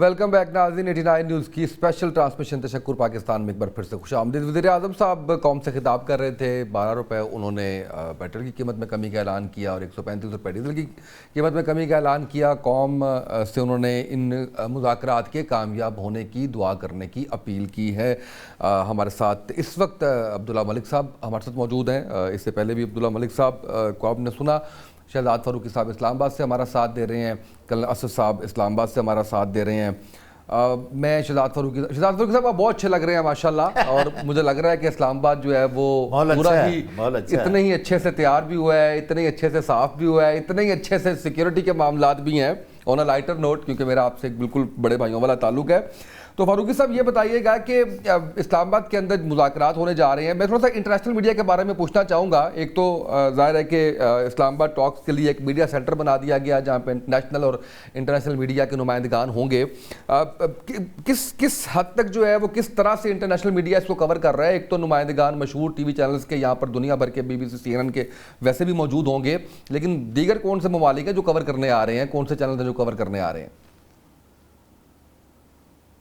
Welcome back नाज़रीन। 89 news की special transmission तशक्कुर Pakistan में एक बार फिर से खुशामदीद। वज़ीर-ए-आज़म साहब कौम से खिताब कर रहे थे। 12 रुपये उन्होंने पेट्रोल की कीमत में कमी का ऐलान किया और 135 रुपये डीजल की कीमत में कमी का ऐलान किया। कौम से उन्होंने इन मुज़ाकरात के कामयाब होने की दुआ करने की अपील की है। हमारे साथ इस वक्त अब्दुल्ला मलिक साहब हमारे साथ मौजूद हैं। इससे पहले भी अब्दुल्ला मलिक साहब को आपने सुना। शहजाद फ़ारूकी साहब इस्लामाबाद से हमारा साथ दे रहे हैं। कल असद साहब इस्लामाबाद से हमारा साथ दे रहे हैं। मैं शहजाद फ़ारूकी साहब आप बहुत अच्छे लग रहे हैं माशाल्लाह। और मुझे लग रहा है कि इस्लामाबाद जो है वो पूरा ही इतने ही अच्छे से तैयार भी हुआ है, इतने ही अच्छे से साफ़ भी हुआ है, इतने ही अच्छे से सिक्योरिटी के मामलात भी हैं। ऑन अ लाइटर नोट, क्योंकि मेरा आपसे एक बिल्कुल बड़े भाइयों वाला ताल्लुक है। तो फारूकी साहब ये बताइएगा कि इस्लामाबाद के अंदर मुज़ाकरात होने जा रहे हैं। मैं थोड़ा सा इंटरनेशनल मीडिया के बारे में पूछना चाहूँगा। एक तो ज़ाहिर है कि इस्लामाबाद टॉक्स के लिए एक मीडिया सेंटर बना दिया गया जहाँ पे नेशनल और इंटरनेशनल मीडिया के नुमाइंदगान होंगे। किस हद तक जो है वो किस तरह से इंटरनेशनल मीडिया इसको कवर कर रहा है? एक तो नुमाइंदगान मशहूर TV चैनल्स के यहाँ पर दुनिया भर के BBC CNN के वैसे भी मौजूद होंगे, लेकिन दीगर कौन से ममालिक हैं जो कवर करने आ रहे हैं, कौन से चैनल हैं जो कवर करने आ रहे हैं?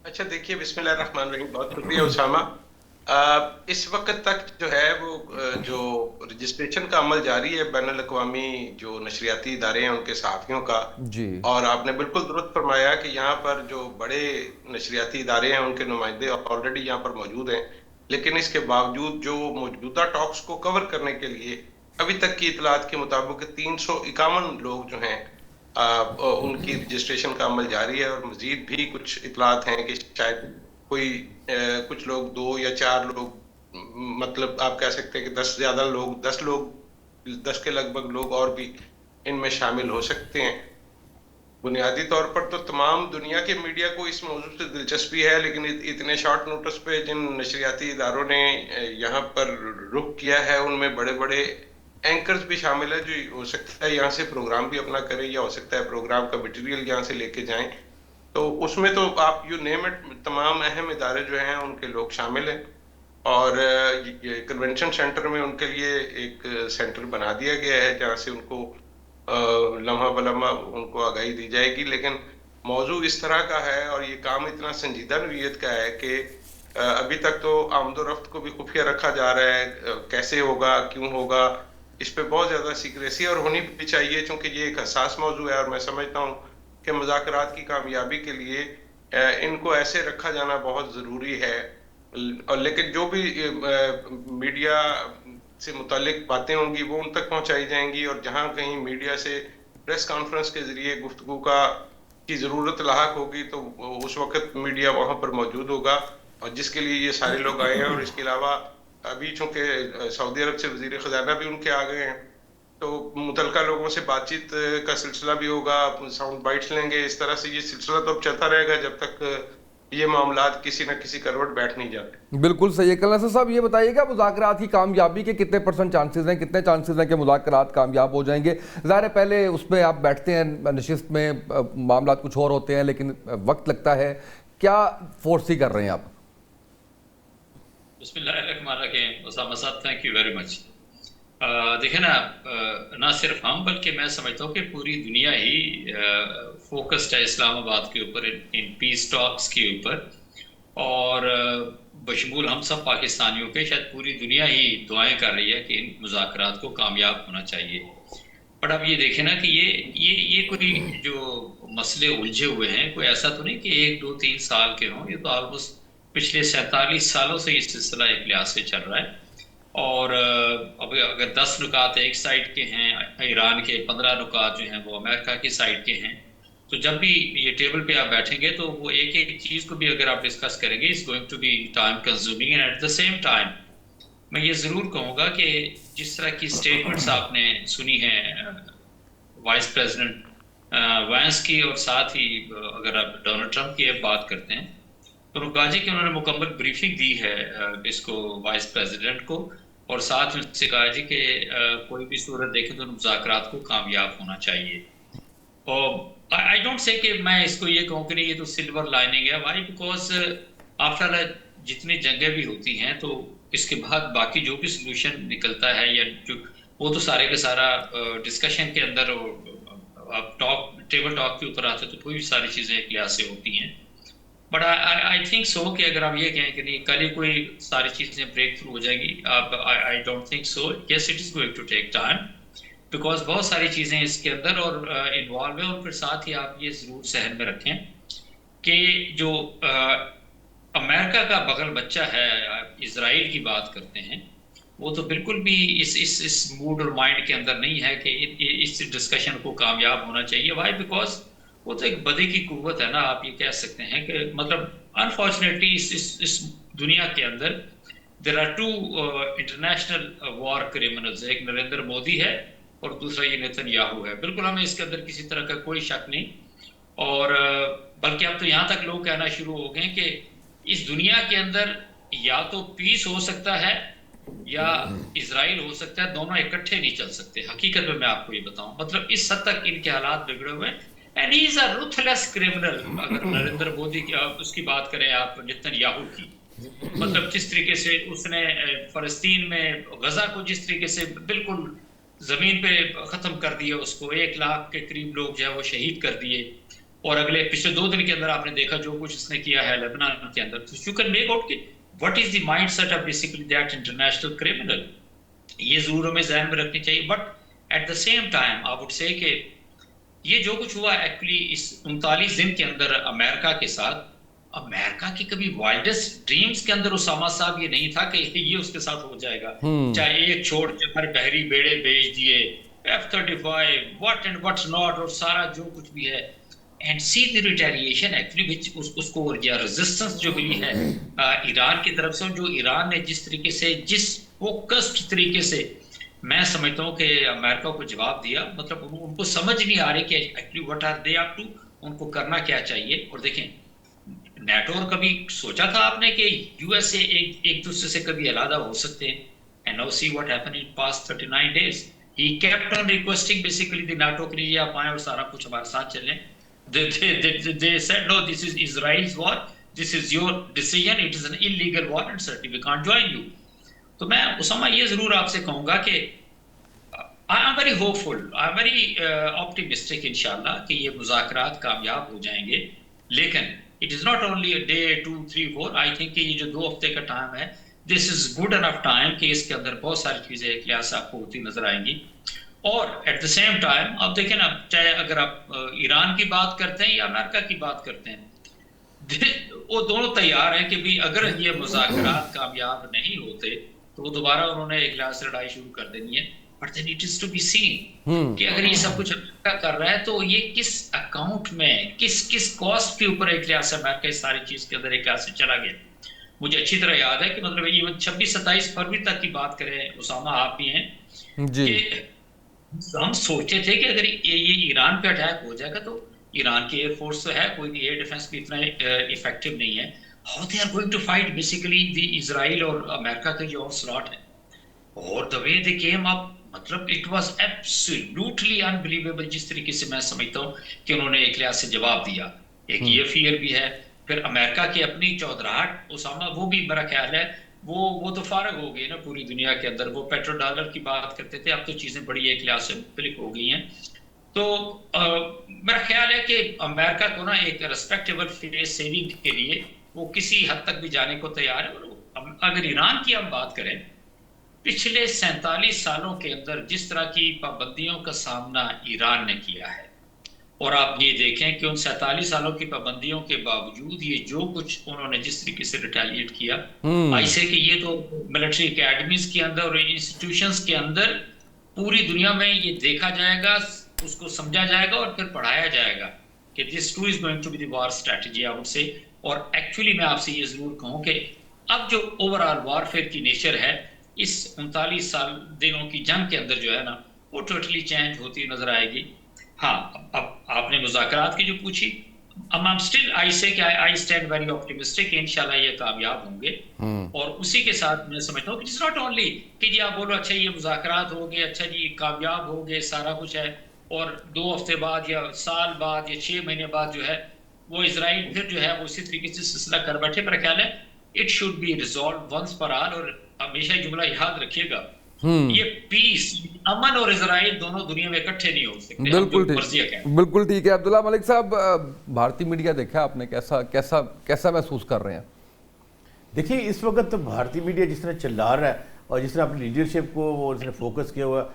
अच्छा देखिए, बिस्मिल्लाहिर्रहमानिर्रहीम। बहुत शुक्रिया उसामा। इस वक्त तक जो है वो जो रजिस्ट्रेशन का अमल जारी है बैनुल-अक़वामी जो नशरियाती इदारे हैं उनके सहाफ़ियों का जी। और आपने बिल्कुल दुरुस्त फरमाया कि यहाँ पर जो बड़े नशरियाती इदारे हैं उनके नुमाइंदे ऑलरेडी यहाँ पर मौजूद हैं, लेकिन इसके बावजूद जो मौजूदा टॉक्स को कवर करने के लिए अभी तक की इतलात के मुताबिक 351 लोग जो हैं उनकी रजिस्ट्रेशन का अमल जारी है। और मजीद भी कुछ इतलात हैं कि शायद कोई कुछ लोग 2 या 4 लोग, मतलब आप कह सकते हैं कि 10 से ज़्यादा लोग, 10 के लगभग लोग और भी इनमें शामिल हो सकते हैं। बुनियादी तौर पर तो तमाम दुनिया के मीडिया को इस मौजूद से दिलचस्पी है, लेकिन इतने शॉर्ट नोटिस पे जिन नशरियाती इदारों ने यहाँ पर रुख किया है उनमें बड़े बड़े एंकर्स भी शामिल है जो हो सकता है यहाँ से प्रोग्राम भी अपना करें या हो सकता है प्रोग्राम का मटेरियल यहाँ से लेके जाएं। तो उसमें तो आप यू नेम इट, तमाम अहम इदारे जो हैं उनके लोग शामिल हैं। और कन्वेंशन सेंटर में उनके लिए एक सेंटर बना दिया गया है जहाँ से उनको लम्हा बलम्हा उनको आगाही दी जाएगी। लेकिन मौजू इस तरह का है और ये काम इतना संजीदा नोयत का है कि अभी तक तो आमदोरफ्त को भी खुफिया रखा जा रहा है। कैसे होगा, क्यों होगा, इस पे बहुत ज़्यादा सीक्रेसी और होनी भी चाहिए, क्योंकि ये एक हसास मौजू है। और मैं समझता हूँ कि मुज़ाकरात की कामयाबी के लिए इनको ऐसे रखा जाना बहुत ज़रूरी है। और लेकिन जो भी मीडिया से मुतालिक बातें होंगी वो उन तक पहुँचाई जाएंगी, और जहाँ कहीं मीडिया से प्रेस कॉन्फ्रेंस के ज़रिए गुफ्तगू की ज़रूरत लाहक होगी तो उस वक्त मीडिया वहाँ पर मौजूद होगा, और जिसके लिए ये सारे लोग आए हैं। और इसके अलावा अभी चूंकि सऊदी अरब से वज़ीर ख़ज़ाना भी उनके आ गए हैं, तो मुतल्लिका लोगों से बातचीत का सिलसिला भी होगा, साउंड बाइट्स लेंगे। इस तरह से ये सिलसिला तो अब चलता रहेगा जब तक ये मामलात किसी न किसी करवट बैठ नहीं जाते। बिल्कुल सही है। कल नसर साहब ये बताइएगा मुज़ाकरात की कामयाबी के कितने % चांसेस हैं, कितने चांसेस हैं कि मुज़ाकरात कामयाब हो जाएंगे? ज़ाहिर है पहले उसमें आप बैठते हैं नशिस्त में, मामलात कुछ और होते हैं, लेकिन वक्त लगता है। क्या फोर्स कर रहे हैं आप? बिस्मिल्लाहिर्रहमानिर्रहीम। उसामा साहब, थैंक यू वेरी मच। देखें ना सिर्फ हम बल्कि मैं समझता हूँ कि पूरी दुनिया ही फोकस्ड है इस्लामाबाद के ऊपर, इन पीस टॉक्स के ऊपर। और बशमूल हम सब पाकिस्तानियों के शायद पूरी दुनिया ही दुआएं कर रही है कि इन मुज़ाकरात को कामयाब होना चाहिए। बट अब ये देखें ना कि ये कोई जो मसले उलझे हुए हैं, कोई ऐसा तो नहीं कि 1, 2, 3 साल के हों। ये तो ऑलमोस्ट पिछले 47 सालों से ये सिलसिला एक लिहाज से चल रहा है। और अब अगर 10 नुकात एक साइड के हैं ईरान के, 15 नुकात जो हैं वो अमेरिका की साइड के हैं, तो जब भी ये टेबल पे आप बैठेंगे तो वो एक एक चीज़ को भी अगर आप डिस्कस करेंगे it's going to be time consuming. And at the same time मैं ये ज़रूर कहूँगा कि जिस तरह की स्टेटमेंट्स आपने सुनी हैं वाइस प्रेसिडेंट वैंस की, और साथ ही अगर आप डोनाल्ड ट्रंप की बात करते हैं तो रुकाजी की उन्होंने मुकम्मल ब्रीफिंग दी है इसको वाइस प्रेसिडेंट को, और साथ में उससे कहा जी कि कोई भी सूरत देखें तो मुज़ाकरात को कामयाब होना चाहिए। और आई डोंट से कि मैं इसको ये कहूँ कि नहीं ये तो सिल्वर लाइनिंग है। वाई? बिकॉज आफ्टर जितनी जंगें भी होती हैं तो इसके बाद बाकी जो भी सोल्यूशन निकलता है या जो वो तो सारे का सारा डिस्कशन के अंदर, आप टेबल टॉक के ऊपर आते तो कोई भी सारी चीज़ें एक लिहाज से होती हैं। बट आई थिंक सो कि अगर आप ये कहें कि नहीं कल ही कोई सारी चीज़ें ब्रेक थ्रू हो जाएगी, आप I don't think so. Yes it is going to take time, because बहुत सारी चीज़ें इसके अंदर और इन्वॉल्व है। और फिर साथ ही आप ये ज़रूर जहन में रखें कि जो अमेरिका का बगल बच्चा है, इजराइल की बात करते हैं, वो तो बिल्कुल भी इस मूड और माइंड के अंदर नहीं है कि इस डिस्कशन को कामयाब होना चाहिए। वाई? बिकॉज वो तो एक बदे की कुव्वत है ना, आप ये कह सकते हैं कि मतलब अनफॉर्चुनेटली इस दुनिया के अंदर there are two international war criminals. एक नरेंद्र मोदी है और दूसरा ये नेतन्याहू है। बिल्कुल हमें इसके अंदर किसी तरह का कोई शक नहीं। और बल्कि अब तो यहाँ तक लोग कहना शुरू हो गए कि इस दुनिया के अंदर या तो पीस हो सकता है या इजराइल हो सकता है, दोनों इकट्ठे नहीं चल सकते। हकीकत में मैं आपको ये बताऊं, मतलब इस हद तक इनके हालात बिगड़े हुए हैं। And he is a ruthless criminal. अगर नरेंद्र मोदी की उसकी बात करें आप, नेतन्याहू की, मतलब जिस तरीके से उसने फलस्तीन में गजा को जिस तरीके से बिल्कुल जमीन पे खत्म कर दिया, उसको 1 लाख के करीब लोग जो है वो शहीद कर दिए। और अगले पिछले 2 दिन के अंदर आपने देखा जो कुछ उसने किया है लेबनान के अंदर, तो यू कैन मेक आउट कि what is the mindset of basically that international criminal. ये जरूर हमें ध्यान में रखनी चाहिए। But at the same time I would से कि ये जो कुछ हुआ एक्चुअली इस 39 दिन के अंदर अमेरिका के साथ, अमेरिका की कभी वाइल्डेस्ट ड्रीम्स के अंदर उसामा साहब ये नहीं था कि ये उसके साथ हो जाएगा। चाहे एक छोड़ हर बहरी बेड़े भेज दिए, F-35 what and what's not, और सारा जो कुछ भी है, and see the retaliation actually which उसको या रेजिस्टेंस जो मिली है ईरान की तरफ से। जो ईरान ने जिस तरीके से, जिस फोकस्ड तरीके से मैं समझता हूँ कि अमेरिका को जवाब दिया, मतलब उनको समझ नहीं आ रही कि actually what are they up to, उनको करना क्या चाहिए। और देखें, नेटो और कभी सोचा था आपने कि यूएसए एक दूसरे से कभी अलग हो सकते हैं? And now see what happened in past 39 days. He kept on requesting basically the NATO के लिए आप आए और सारा कुछ हमारे साथ चलें। they said no, this is Israel's war, this is your decision, it is an illegal war and certainly we can't join you। तो मैं उसामा ये जरूर आपसे कहूंगा कि I am very hopeful, I am very optimistic इंशाल्लाह कि ये मुज़ाकरात कामयाब हो जाएंगे। लेकिन it is not only a day 2 3 4, I think कि ये जो 2 हफ्ते का टाइम है, this is good enough time कि इसके अंदर बहुत सारी चीजें एक लिहाज से आपको होती नजर आएंगी। और एट द सेम टाइम अब देखें ना, चाहे अगर आप ईरान की बात करते हैं या अमेरिका की बात करते हैं, वो दोनों तैयार हैं कि भी अगर ये मुज़ाकरात कामयाब नहीं होते तो वो दोबारा उन्होंने एक लिहाज से लड़ाई शुरू कर देनी है। But then it is to be seen कि अगर ये सब कुछ अमेरिका कर रहा है तो ये किस अकाउंट में, किस कॉस्ट के ऊपर एक लिहाज से अमेरिका इस सारी चीज के अंदर एक लिहाज से चला गया। मुझे अच्छी तरह याद है कि मतलब इवन 26-27 फरवरी तक की बात करें, उसामा आप भी हैं जी, हम सोचे थे कि अगर ये ईरान पे अटैक हो जाएगा तो ईरान की एयरफोर्स तो है, कोई एयर डिफेंस भी इतना इफेक्टिव नहीं है। How they are going to fight basically the Israel और अमेरिका का जो स्लॉट है, और the way they came up, मतलब इट वाज एब्सोल्युटली अनबिलीवेबल जिस तरीके से मैं समझता हूँ कि उन्होंने एक लिहाज से जवाब दिया। एक ये फियर भी है, फिर अमेरिका की अपनी चौधराहट, उसामा वो भी मेरा ख्याल है वो तो फारग हो गई ना पूरी दुनिया के अंदर। वो पेट्रो डॉलर की बात करते थे, अब तो चीजें बड़ी एक लिहाज से मुख्तलिफ हो गई हैं। तो मेरा ख्याल है कि अमेरिका को ना एक रिस्पेक्टेबल फेस सेविंग के लिए वो किसी हद तक भी जाने को तैयार है। और अगर ईरान की हम बात करें, पिछले 47 सालों के अंदर जिस तरह की पाबंदियों का सामना ईरान ने किया है, और आप ये देखें कि उन 47 सालों की पाबंदियों के बावजूद ये जो कुछ उन्होंने जिस तरीके से रिटेलिएट किया, ऐसे कि ये तो मिलिट्री एकेडमीज के अंदर और इंस्टीट्यूशंस के अंदर पूरी दुनिया में ये देखा जाएगा, उसको समझा जाएगा और फिर पढ़ाया जाएगा कि this too is going to be the war strategy I would say. और एक्चुअली मैं आपसे ये जरूर कहूँ कि अब जो ओवरऑल वॉरफेयर की नेचर है इस 39 साल दिनों की जंग के अंदर जो है ना, वो टोटली चेंज होती नजर आएगी। हाँ, अब आपने मुज़ाकरात की जो पूछी, I'm still I say कि I stand very optimistic कि इंशाल्लाह ये कामयाब होंगे। और उसी के साथ मैं समझता हूँ कि इट्स नॉट ओनली कि जी आप बोलो अच्छा ये मुज़ाकरात हो गए, अच्छा जी कामयाब हो गए, सारा कुछ है, और 2 हफ्ते बाद या साल बाद या 6 महीने बाद जो है वो इजराइल फिर जो है वो उसी तरीके से सिलसिला कर बैठे। मेरा ख्याल है it should be resolved once for all. और हमेशा जुमला याद रखिएगा ये पीस, अमन और इजराइल दोनों दुनिया में इकट्ठे नहीं हो सकते। बिल्कुल हम जो मर्जी ठीक, कहें। बिल्कुल ठीक है। अब्दुल्ला मलिक साहब, भारतीय मीडिया देखा आपने, कैसा कैसा कैसा महसूस कर रहे हैं? देखिए, इस वक्त तो भारतीय मीडिया जिस तरह चिल्ला रहा है और जिस तरह अपनी लीडरशिप को वो उसने फोकस किया हुआ,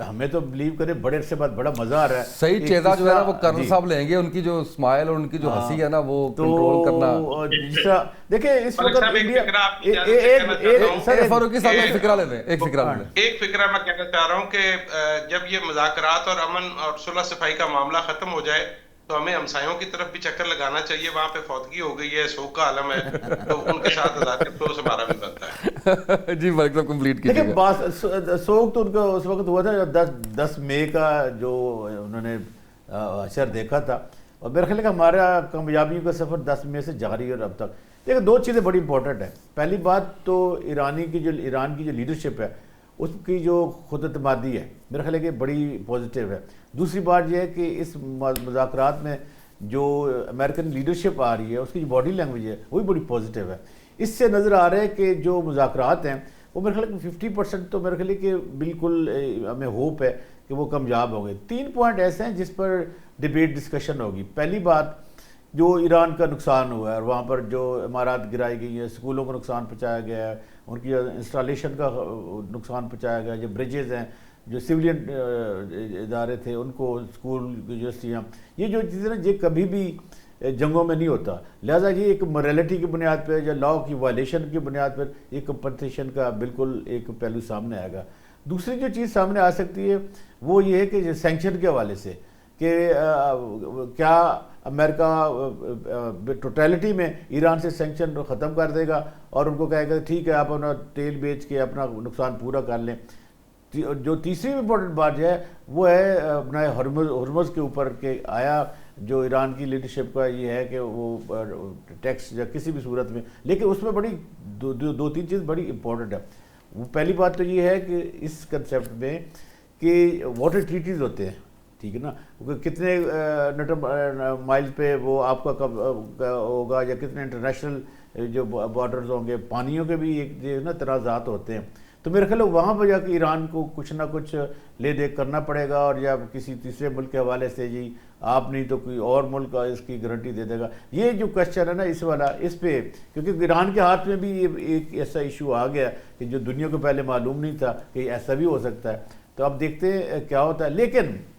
हमें तो बिलीव करें बड़े अरसे बाद बड़ा मजा आ रहा है। सही चेता जो है ना वो कर्नल जी। साहब लेंगे, उनकी जो स्माइल और उनकी जो हंसी है ना वो तो कंट्रोल करना। जिस तरह देखिए इस मलिक वक्त साहब, एक इंडिया फिक्रा आपकी इजाज़त से कहना चाहता हूं। सर फारूकी साहब एक फिक्रा ले लें, एक फिक्रा ले लें। एक फिक्रा मैं कहना चाह रहा हूं कि जब ये मुज़ाकरात और अमन और सुलह सफाई का मामला खत्म हो जाए तो हमें हमसायों की तरफ भी चक्कर लगाना चाहिए। वहां पे फौतगी हो गई है, शोक का आलम है, तो उनके साथ अफसोस हमारा भी बनता है। जी मलिक साहब कंप्लीट देखिए, कीजिएगा। बात शोक तो उनका उस वक्त हुआ था जब 10 मई का जो उन्होंने अशर देखा था, और मेरे ख्याल है कि हमारा कामयाबियों का सफ़र 10 मई से जारी है और अब तक। देखिए, दो चीज़ें बड़ी इंपॉर्टेंट है। पहली बात तो ईरान की जो लीडरशिप है उसकी जो खुद एतमादी है, मेरे ख्याल है कि बड़ी पॉजिटिव है। दूसरी बात यह है कि इस मुज़ाकरात में जो अमेरिकन लीडरशिप आ रही है उसकी जो बॉडी लैंग्वेज है वो भी बड़ी पॉजिटिव है। इससे नज़र आ रहा है कि जो मुज़ाकरात हैं वो मेरे ख्याल 50% तो मेरे ख्याल कि बिल्कुल हमें होप है कि वो कामयाब होंगे। 3 पॉइंट ऐसे हैं जिस पर डिबेट डिस्कशन होगी। पहली बात, जो ईरान का नुकसान हुआ है और वहाँ पर जो इमारत गिराई गई है, स्कूलों को नुकसान पहुँचाया गया है, उनकी इंस्टॉलेशन का नुकसान पहुँचाया गया, जो ब्रिजेज़ हैं, जो सिविलियन इदारे थे उनको, स्कूल यूनिवर्सिटियाँ, ये जो चीज़ें ना ये कभी भी जंगों में नहीं होता। लिहाजा ये एक मोरालिटी की बुनियाद पर या लॉ की वायलेशन की बुनियाद पर एक कंपनसेशन का बिल्कुल एक पहलू सामने आएगा। दूसरी जो चीज़ सामने आ सकती है वो ये है कि सैंक्शन के हवाले से कि क्या अमेरिका टोटलिटी में ईरान से सैंक्शन ख़त्म कर देगा और उनको कहेगा ठीक है आप अपना तेल बेच के अपना नुकसान पूरा कर लें। जो तीसरी इम्पोर्टेंट बात है वो है अपना हरमुज़ के ऊपर के आया जो ईरान की लीडरशिप का ये है कि वो टैक्स या किसी भी सूरत में, लेकिन उसमें बड़ी दो तीन चीज़ बड़ी इंपॉर्टेंट है। वो पहली बात तो ये है कि इस कंसेप्ट में कि वाटर ट्रीटीज़ होते हैं, ठीक है ना, कितने माइल पे वो आपका कब होगा या कितने इंटरनेशनल जो बॉर्डर्स होंगे, पानियों के भी एक जो ना तनाज़ात होते हैं। तो मेरे ख्याल वहाँ पर जाकर ईरान को कुछ ना कुछ ले दे करना पड़ेगा और या किसी तीसरे मुल्क के हवाले से जी आप नहीं तो कोई और मुल्क इसकी गारंटी दे देगा। ये जो क्वेश्चन है ना इस वाला, इस पे क्योंकि ईरान के हाथ में भी ये एक ऐसा इशू आ गया कि जो दुनिया को पहले मालूम नहीं था कि ऐसा भी हो सकता है। तो अब देखते हैं क्या होता है।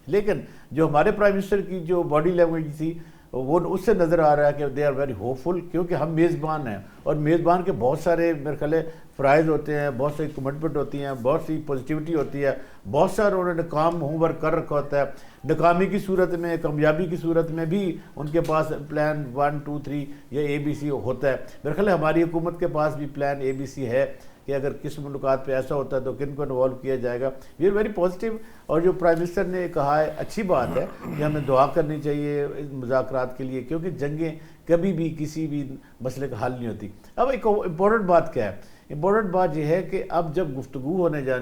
लेकिन जो हमारे प्राइम मिनिस्टर की जो बॉडी लैंग्वेज थी वो उससे नज़र आ रहा है कि दे आर वेरी होपफुल, क्योंकि हम मेज़बान हैं और मेज़बान के बहुत सारे मेरे ख्याल फ़राइज़ होते हैं, बहुत सारी कमिटमेंट होती हैं, बहुत सी पॉजिटिविटी होती है, बहुत सारा उन्होंने काम होमवर्क कर रखा होता है। नाकामी की सूरत में, कामयाबी की सूरत में भी उनके पास प्लान 1 2 3 या ABC होता है। मेरे ख्याल हमारी हुकूमत के पास भी प्लान ABC है कि अगर किस मुलाकात पे ऐसा होता है तो किन को इन्वॉल्व किया जाएगा। We are very positive. और जो प्राइम मिनिस्टर ने कहा है अच्छी बात है कि हमें दुआ करनी चाहिए इस मुज़ाकरात के लिए, क्योंकि जंगें कभी भी किसी भी मसले का हल नहीं होती। अब एक इम्पॉर्टेंट बात क्या है, इम्पॉर्टेंट बात यह है कि अब जब गुफ्तगू होने जा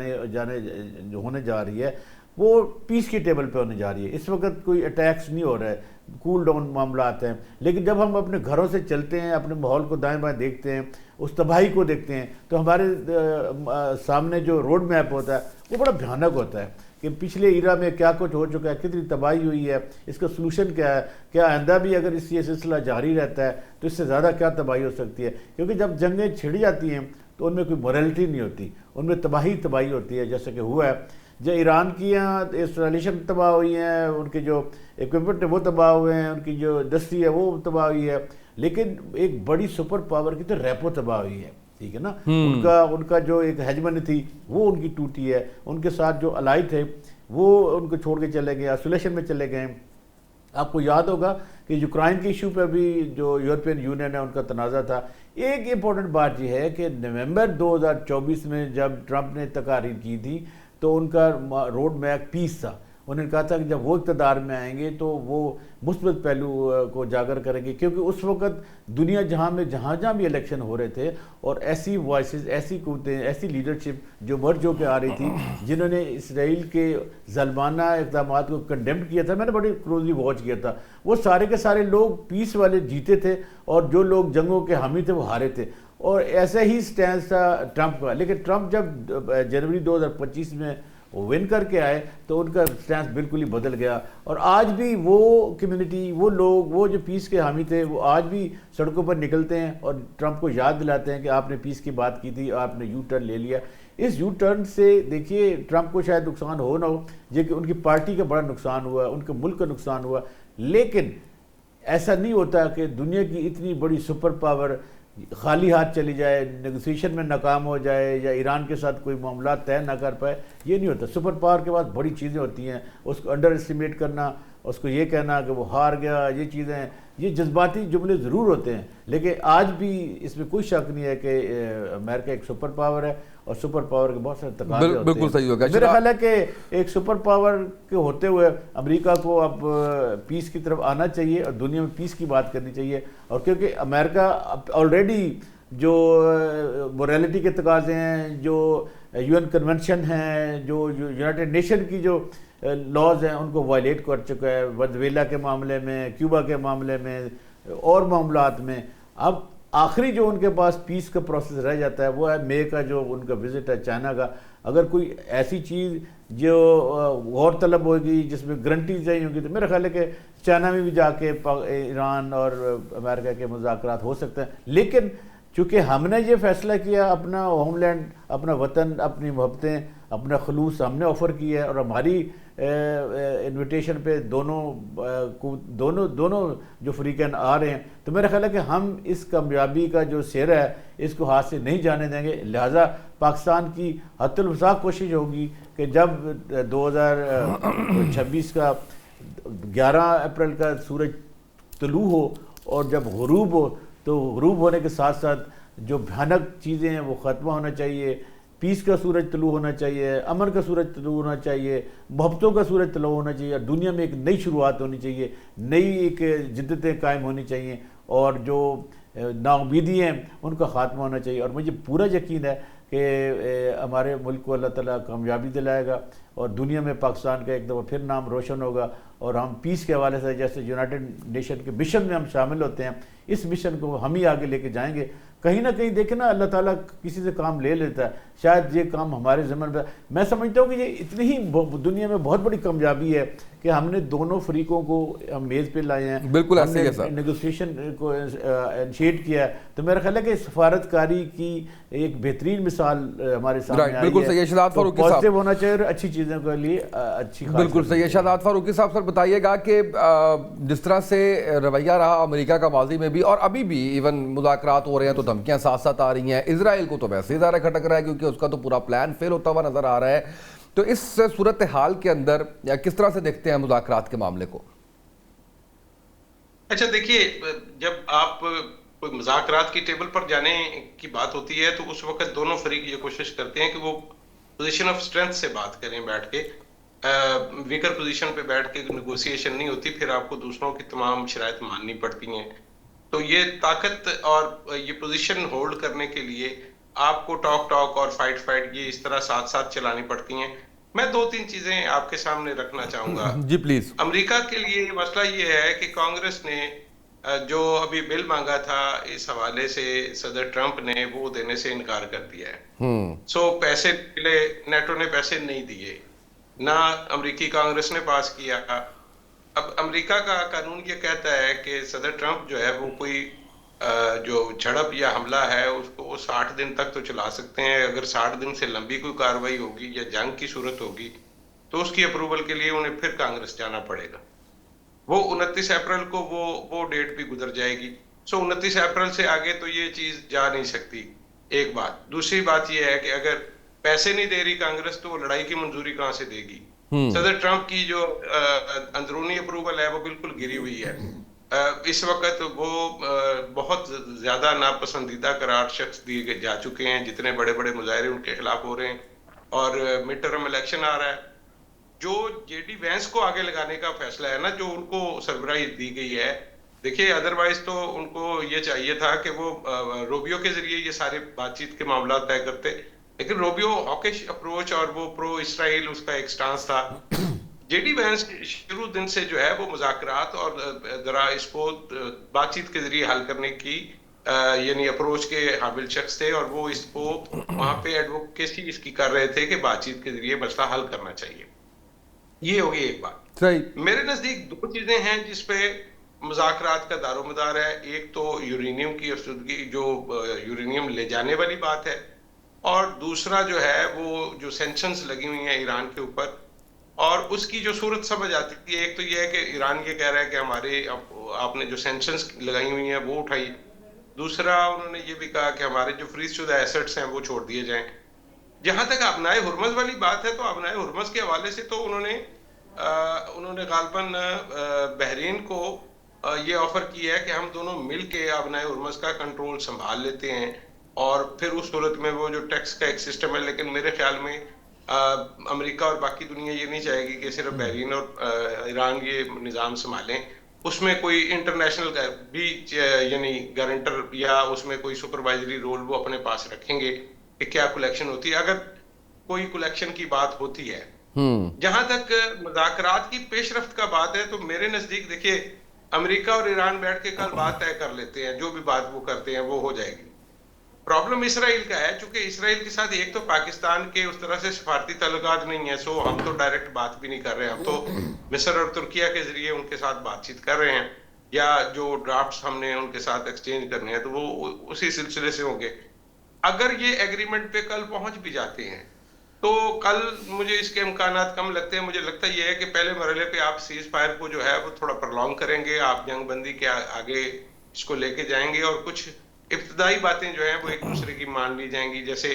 रही है वो पीस की टेबल पे होने जा रही है। इस वक्त कोई अटैक्स नहीं हो रहा है, कूल डाउन मामला आते हैं। लेकिन जब हम अपने घरों से चलते हैं, अपने माहौल को दाएं बाएं देखते हैं, उस तबाही को देखते हैं, तो हमारे सामने जो रोड मैप होता है वो बड़ा भयानक होता है कि पिछले ईरा में क्या कुछ हो चुका है, कितनी तबाही हुई है, इसका सलूशन क्या है, क्या आइंदा भी अगर ये सिलसिला जारी रहता है तो इससे ज़्यादा क्या तबाही हो सकती है। क्योंकि जब जंगें छिड़ जाती हैं तो उनमें कोई मोरालिटी नहीं होती, उनमें तबाही होती है, जैसे कि हुआ है जो ईरान की यहाँ इंस्टॉलेशन तबाह हुई हैं, उनके जो इक्विपमेंट है वो तबाह हुए हैं, उनकी जो इंडस्ट्री है वो तबाह हुई है। लेकिन एक बड़ी सुपर पावर की तो रेपो तबाह हुई है, ठीक है ना। उनका जो एक हेजमनी थी वो उनकी टूटी है, उनके साथ जो अलाई थे वो उनको छोड़ के चले गए, आइसोलेशन में चले गए। आपको याद होगा कि यूक्रेन के इशू पर भी जो यूरोपियन यूनियन है उनका तनाज़ा था। एक इम्पोर्टेंट बात यह है कि नवंबर 2024 में जब ट्रंप ने तकारीर की थी तो उनका रोड मैप पीस था انہوں نے کہا تھا کہ جب وہ اقتدار میں آئیں گے تو وہ مثبت پہلو کو اجاگر کریں گے، کیونکہ اس وقت دنیا جہاں میں جہاں بھی الیکشن ہو رہے تھے اور ایسی وائسز، ایسی قوتیں، ایسی لیڈرشپ جو مرج ہو کے آ رہی تھی جنہوں نے اسرائیل کے ظالمانہ اقدامات کو کنڈیم کیا تھا، میں نے بڑی کلوزلی واچ کیا تھا، وہ سارے کے سارے لوگ پیس والے جیتے تھے اور جو لوگ جنگوں کے حامی تھے وہ ہارے تھے. اور ایسا ہی سٹینس تھا ٹرمپ کا. لیکن ٹرمپ جب جنوری 2025 میں ون کر کے آئے تو ان کا سٹینس بالکل ہی بدل گیا. اور آج بھی وہ کمیونٹی، وہ لوگ، وہ جو پیس کے حامی تھے، وہ آج بھی سڑکوں پر نکلتے ہیں اور ٹرمپ کو یاد دلاتے ہیں کہ آپ نے پیس کی بات کی تھی، آپ نے یو ٹرن لے لیا. اس یو ٹرن سے دیکھیے ٹرمپ کو شاید نقصان ہو نہ ہو، لیکن ان کی پارٹی کا بڑا نقصان ہوا، ان کے ملک کا نقصان ہوا. لیکن ایسا نہیں ہوتا کہ دنیا کی اتنی بڑی سپر پاور خالی ہاتھ چلی جائے، نیگوسیشن میں ناکام ہو جائے یا ایران کے ساتھ کوئی معاملات طے نہ کر پائے. یہ نہیں ہوتا. سپر پاور کے پاس بڑی چیزیں ہوتی ہیں، اس کو انڈر اسٹیمیٹ کرنا، اس کو یہ کہنا کہ وہ ہار گیا، یہ چیزیں، یہ جذباتی جملے ضرور ہوتے ہیں. لیکن آج بھی اس میں کوئی شک نہیں ہے کہ امریکہ ایک سپر پاور ہے اور سپر پاور کے بہت سارے تقاضے ہوتے ہیں. بالکل صحیح ہوگا. میرا خیال ہے کہ ایک سپر پاور کے ہوتے ہوئے امریکہ کو اب پیس کی طرف آنا چاہیے اور دنیا میں پیس کی بات کرنی چاہیے. اور کیونکہ امریکہ آلریڈی جو موریلٹی کے تقاضے ہیں، جو یو این کنونشن ہیں، جو یونائٹڈ نیشن کی جو لاز ہیں، ان کو وائلیٹ کر چکا ہے، ونزویلا کے معاملے میں، کیوبا کے معاملے میں اور معاملات میں. اب آخری جو ان کے پاس پیس کا پروسیس رہ جاتا ہے وہ ہے مے کا جو ان کا وزٹ ہے چائنا کا. اگر کوئی ایسی چیز جو غور طلب ہوگی جس میں گارنٹیز نہیں ہوں گی تو میرا خیال ہے کہ چائنا میں بھی جا کے ایران اور امریکہ کے مذاکرات ہو سکتے ہیں. لیکن چونکہ ہم نے یہ فیصلہ کیا، اپنا ہوم لینڈ، اپنا وطن، اپنی محبتیں، اپنا خلوص ہم نے آفر کیا ہے اور ہماری انویٹیشن پہ دونوں جو فریقین آ رہے ہیں، تو میرا خیال ہے کہ ہم اس کامیابی کا جو سہرا ہے اس کو ہاتھ سے نہیں جانے دیں گے. لہٰذا پاکستان کی حتی الوسع کوشش ہوگی کہ جب 2026 کا 11 اپریل کا سورج طلوع ہو اور جب غروب ہو تو غروب ہونے کے ساتھ ساتھ جو بھیانک چیزیں ہیں وہ ختم ہونا چاہیے. پیس کا سورج طلوع ہونا چاہیے، امن کا سورج طلوع ہونا چاہیے، محبتوں کا سورج طلوع ہونا چاہیے اور دنیا میں ایک نئی شروعات ہونی چاہیے، نئی ایک جدتیں قائم ہونی چاہیے اور جو نا امیدی ہیں ان کا خاتمہ ہونا چاہیے. اور مجھے پورا یقین ہے کہ ہمارے ملک کو اللہ تعالیٰ کامیابی دلائے گا اور دنیا میں پاکستان کا ایک دفعہ پھر نام روشن ہوگا. اور ہم پیس کے حوالے سے جیسے یونائٹڈ نیشن کے مشن میں ہم شامل ہوتے ہیں، اس مشن کو ہم ہی آگے لے کے جائیں گے. کہیں نہ کہیں دیکھیں نا، اللہ تعالیٰ کسی سے کام لے لیتا ہے، شاید یہ کام ہمارے ذمن پہ. میں سمجھتا ہوں کہ یہ اتنی ہی دنیا میں بہت بڑی کامیابی ہے کہ ہم نے دونوں فریقوں کو ہم میز پہ لائے ہیں، بالکل ایسے ہی ہے. نیگوسیشن کو انیشیٹ کیا ہے. تو میرا خیال ہے کہ سفارتکاری کی ایک بہترین مثال ہمارے سامنے آئی ہے. بالکل صحیح ہے. شہزاد فاروقی صاحب، پازیٹیو ہونا چاہیے اور اچھی چیزوں کے لیے اچھی. بالکل صحیح ہے. شہزاد فاروقی صاحب سر بتائیے گا کہ جس طرح سے رویہ رہا امریکہ کا ماضی میں بھی اور ابھی بھی ایون مذاکرات ہو رہے ہیں تو دھمکیاں ساتھ ساتھ آ رہی ہیں، اسرائیل کو تو ویسے ہی زیادہ کھٹک رہا ہے کیونکہ اس کا تو پورا پلان فیل ہوتا ہوا نظر آ رہا ہے. تو اس صورتحال کے اندر کس طرح سے دیکھتے ہیں مذاکرات کے معاملے کو؟ اچھا دیکھیے، جب آپ کوئی مذاکرات کی ٹیبل پر جانے کی بات ہوتی ہے تو اس وقت دونوں فریق یہ کوشش کرتے ہیں کہ وہ پوزیشن آف اسٹرینتھ سے بات کریں بیٹھ کے. ویکر پوزیشن پہ بیٹھ کے نیگوسیشن نہیں ہوتی، پھر آپ کو دوسروں کی تمام شرائط ماننی پڑتی ہیں. تو یہ طاقت اور یہ پوزیشن ہولڈ کرنے کے لیے آپ کو ٹاک اور فائٹ یہ اس طرح ساتھ ساتھ چلانی پڑتی ہیں. میں 2-3 چیزیں آپ کے سامنے رکھنا چاہوں گا. جی پلیز. امریکہ کے لیے مسئلہ یہ ہے کہ کانگریس نے جو ابھی بل مانگا تھا اس حوالے سے صدر ٹرمپ نے وہ دینے سے انکار کر دیا ہے. سو پیسے ملے، نیٹو نے پیسے نہیں دیے، نہ امریکی کانگریس نے پاس کیا. اب امریکہ کا قانون یہ کہتا ہے کہ صدر ٹرمپ جو ہے وہ کوئی جو جھڑپ یا حملہ ہے اس کو 60 دن تک تو چلا سکتے ہیں. اگر 60 دن سے لمبی کوئی کارروائی ہوگی یا جنگ کی صورت ہوگی تو اس کی اپروول کے لیے انہیں پھر کانگریس جانا پڑے گا. وہ 29 اپریل کو وہ ڈیٹ بھی گزر جائے گی. سو 29 اپریل سے آگے تو یہ چیز جا نہیں سکتی. ایک بات. دوسری بات یہ ہے کہ اگر پیسے نہیں دے رہی کانگریس تو وہ لڑائی کی منظوری کہاں سے دے گی؟ صدر ٹرمپ کی جو اندرونی اپروول ہے وہ بالکل گری ہوئی ہے. اس وقت وہ بہت زیادہ ناپسندیدہ قرار شخص دیے جا چکے ہیں. جتنے بڑے بڑے مظاہرے ان کے خلاف ہو رہے ہیں اور مڈ ٹرم الیکشن آ رہا ہے जो जेडी वैंस को आगे लगाने का फैसला है ना, जो उनको सरबराही दी गई है, देखिए अदरवाइज तो उनको ये चाहिए था कि वो रोबियो के जरिए ये सारे बातचीत के मामला तय करते, लेकिन रोबियो हॉकिश अप्रोच और वो प्रो इसराइल उसका एक स्टांस था। जेडी वैंस शुरू दिन से जो है वो मुज़ाकरात और जरा इसको बातचीत के जरिए हल करने की यानी अप्रोच के हामिल शख्स थे, और वो इसको वहां पे एडवोकेसी इसकी कर रहे थे कि बातचीत के जरिए मसला हल करना चाहिए। ये होगी एक बात। सही। मेरे नजदीक दो चीजें हैं जिसपे मुज़ाकरात का दारोमदार है। एक तो यूरेनियम की अफसुदगी, जो यूरेनियम ले जाने वाली बात है, और दूसरा जो है वो जो सैंक्शंस लगी हुई हैं ईरान के ऊपर, और उसकी जो सूरत समझ आती है। एक तो ये है कि ईरान ये कह रहा है कि हमारे आपने जो सैंक्शंस लगाई हुई हैं वो उठाई। दूसरा उन्होंने ये भी कहा कि हमारे जो फ्रीज शुदा एसेट्स हैं वो छोड़ दिए जाएं। जहां तक अबनाए हुर्मज वाली बात है, तो अबनाए हुर्मज के हवाले से तो उन्होंने गालबन बहरीन को ये ऑफर किया है कि हम दोनों मिल के अबनाए हुर्मज का कंट्रोल संभाल लेते हैं, और फिर उस सूरत में वो जो टैक्स का एक सिस्टम है, लेकिन मेरे ख्याल में अमेरिका और बाकी दुनिया ये नहीं चाहेगी कि सिर्फ बहरीन और ईरान ये निज़ाम संभालें। उसमें कोई इंटरनेशनल भी यानी गारंटर या उसमें कोई सुपरवाइजरी रोल वो अपने पास रखेंगे कि क्या कलेक्शन होती है, अगर कोई कलेक्शन की बात होती है। जहां तक मुज़ाकरात की पेशरफ्त का बात है, तो मेरे नजदीक देखिए अमेरिका और ईरान बैठ के कल बात तय कर लेते हैं, जो भी बात वो करते हैं वो हो जाएगी। प्रॉब्लम इसराइल का है, चूंकि इसराइल के साथ एक तो पाकिस्तान के उस तरह से सफारती ताल्लुकात नहीं है, सो हम तो डायरेक्ट बात भी नहीं कर रहे हैं। हम तो मिस्र और तुर्किया के जरिए उनके साथ बातचीत कर रहे हैं, या जो ड्राफ्ट्स हमने उनके साथ एक्सचेंज करने हैं तो वो उसी सिलसिले से होंगे। अगर ये एग्रीमेंट पे कल पहुंच भी जाते हैं तो कल मुझे इसके इम्कानात कम लगते हैं। मुझे लगता ये है कि पहले मरहले पे आप सीज फायर को जो है वो थोड़ा प्रलॉन्ग करेंगे, आप जंग बंदी के आगे इसको लेके जाएंगे, और कुछ इब्तदाई बातें जो हैं वो एक दूसरे की मान ली जाएंगी। जैसे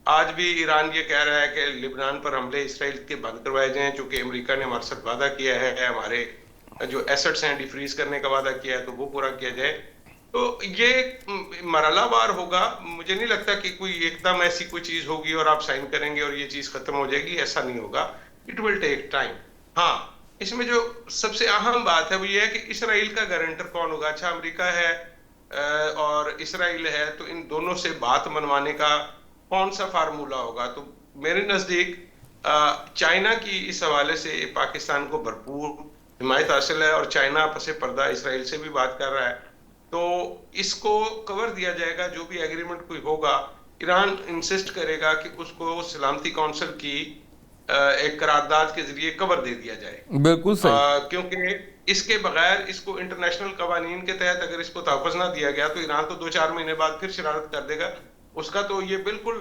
आज भी ईरान ये कह रहा है कि लिबनान पर हमले इसराइल के बंद करवाए जाएं, चूंकि अमेरिका ने हमारे साथ वादा किया है, हमारे जो एसेट्स हैं डिफ्रीज करने का वादा किया है, तो वो पूरा किया जाए। तो ये मरहलावार होगा। मुझे नहीं लगता कि कोई एकदम ऐसी कोई चीज होगी और आप साइन करेंगे और ये चीज खत्म हो जाएगी, ऐसा नहीं होगा। It will take time. हाँ, इसमें जो सबसे अहम बात है वो ये है कि इसराइल का गारंटर कौन होगा। अच्छा, अमेरिका है और इसराइल है, तो इन दोनों से बात मनवाने का कौन सा फार्मूला होगा। तो मेरे नजदीक चाइना की इस हवाले से पाकिस्तान को भरपूर हिमायत हासिल है, और चाइना पसे पर्दा इसराइल से भी बात कर रहा है, तो इसको कवर दिया जाएगा। जो भी एग्रीमेंट कोई होगा, ईरान इंसिस्ट करेगा कि उसको सलामती काउंसिल की एक करारदाद के जरिए कवर दे दिया जाए। बिल्कुल सही। क्योंकि इसके बगैर इसको इंटरनेशनल कवानीन के तहत अगर इसको तहफ़्फ़ुज़ ना दिया गया तो ईरान तो 2-4 महीने बाद फिर शरारत कर देगा। उसका तो ये बिल्कुल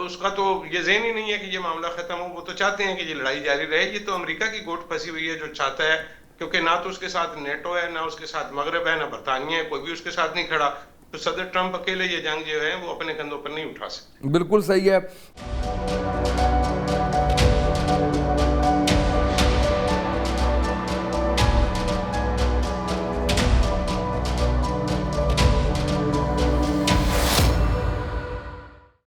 उसका तो ये ज़हन ही नहीं है कि ये मामला खत्म हो। वो तो चाहते हैं कि ये लड़ाई जारी रहे। ये तो अमेरिका की गोट फंसी हुई है जो चाहता है, क्योंकि ना तो उसके साथ नेटो है, ना उसके साथ मगरब है, ना बरतानिया है, कोई भी उसके साथ नहीं खड़ा। तो सदर ट्रंप अकेले ये जंग जो है वो अपने कंधों पर नहीं उठा सकते। बिल्कुल सही है।